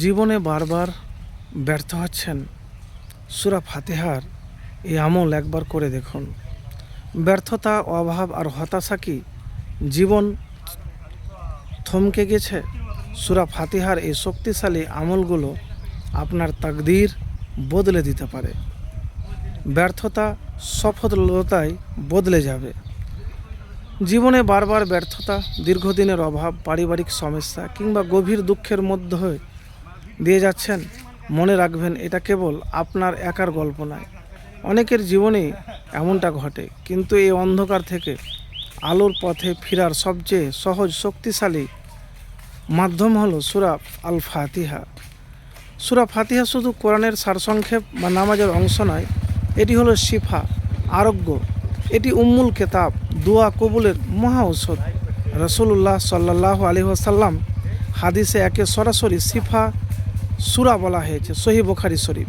জীবনে বারবার ব্যর্থ হচ্ছেন, সূরা ফাতিহার এই আমল একবার করে দেখুন। ব্যর্থতা, অভাব আর হতাশা কি জীবন থমকে গেছে? সূরা ফাতিহার এই শক্তিশালী আমলগুলো আপনার তাকদীর বদলে দিতে পারে। ব্যর্থতা সফলতায় বদলে যাবে। জীবনে বারবার ব্যর্থতা, দীর্ঘদিনের অভাব, পারিবারিক সমস্যা কিংবা গভীর দুঃখের মধ্যে দিয়ে যাচ্ছেন, মনে রাখবেন এটা কেবল আপনার একার গল্প নয়। অনেকের জীবনেই এমনটা ঘটে। কিন্তু এই অন্ধকার থেকে আলোর পথে ফেরার সবচেয়ে সহজ, শক্তিশালী মাধ্যম হলো সূরা আল ফাতিহা। সূরা ফাতিহা শুধু কোরআনের সারসংক্ষেপ বা নামাজের অংশ নয়, এটি হলো শিফা, আরোগ্য। এটি উম্মুল কেতাব, দোয়া কবুলের মহা ঔষধ। রাসূলুল্লাহ সাল্লাল্লাহু আলাইহি ওয়াসাল্লাম হাদিসে একে সরাসরি শিফা সূরা বলা হয়েছে, সহিহ বুখারী শরীফ।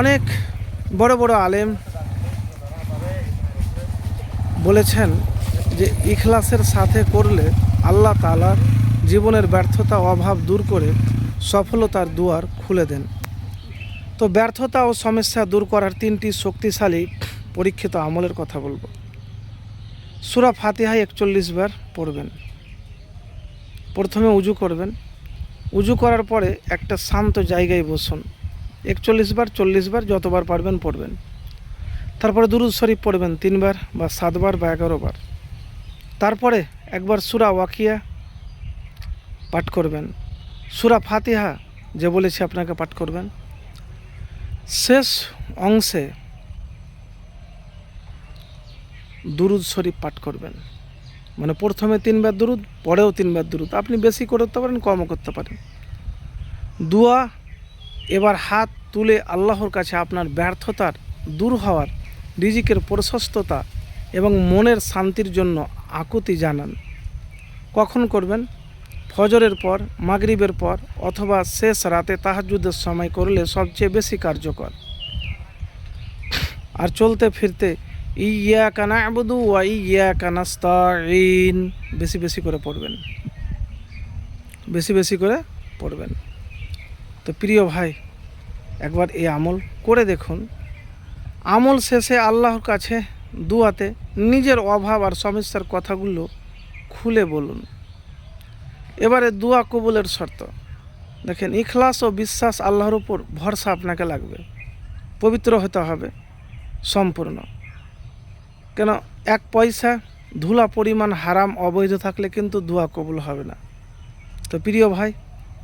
অনেক বড় বড় আলেম বলেছেন যে ইখলাসের সাথে করলে আল্লাহ তাআলা জীবনের ব্যর্থতা, অভাব দূর করে সফলতার দুয়ার খুলে দেন। তো ব্যর্থতা ও সমস্যা দূর করার 3টি শক্তিশালী পরীক্ষিত আমলের কথা বলবো। সূরা ফাতিহা 41 বার পড়বেন। প্রথমে উজু করবেন। উজু করার পরে একটা শান্ত জায়গায় বসুন। 41 বার, 40 বার, যতবার পারবেন পড়বেন। তারপরে দুরূদ শরীফ পড়বেন 3 বার বা 7 বার বা 11 বার। তারপরে একবার সূরা ওয়াকিয়া পাঠ করবেন। সূরা ফাতিহা যে বলেছি আপনাকে পাঠ করবেন। শেষ অংশে দুরূদ শরীফ পাঠ করবেন। মানে প্রথমে 3 বার দুরূদ, পরেও 3 বার দুরূদ। আপনি বেশি করতে পারেন, কমও করতে পারেন। দোয়া, এবার হাত তুলে আল্লাহর কাছে আপনার ব্যর্থতার দূর হওয়ার, রিজিকের প্রশস্ততা এবং মনের শান্তির জন্য আকুতি জানান। কখন করবেন? ফজরের পর, মাগরিবের পর অথবা শেষ রাতে তাহাজ্জুদের সময় করলে সবচেয়ে বেশি কার্যকর। আর চলতে ফিরতে ইয়্যাকা না'বুদু ওয়া ইয়্যাকা নাস্তাঈন বেশি বেশি করে পড়বেন, বেশি বেশি করে পড়বেন। তো প্রিয় ভাই, একবার এই আমল করে দেখুন। আমল শেষে আল্লাহর কাছে দুয়াতে নিজের অভাব আর সমস্যার কথাগুলো খুলে বলুন। এবারে দোয়া কবুলের শর্ত দেখেন, ইখলাস ও বিশ্বাস, আল্লাহর উপর ভরসা আপনাকে লাগবে। পবিত্র হতে হবে সম্পূর্ণ। কেন, 1 পয়সা ধুলা পরিমাণ হারাম, অবৈধ থাকলে কিন্তু দোয়া কবুল হবে না। তো প্রিয় ভাই,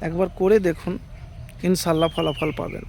একবার করে দেখুন, ইনশাআল্লাহ ফলাফল পাবেন।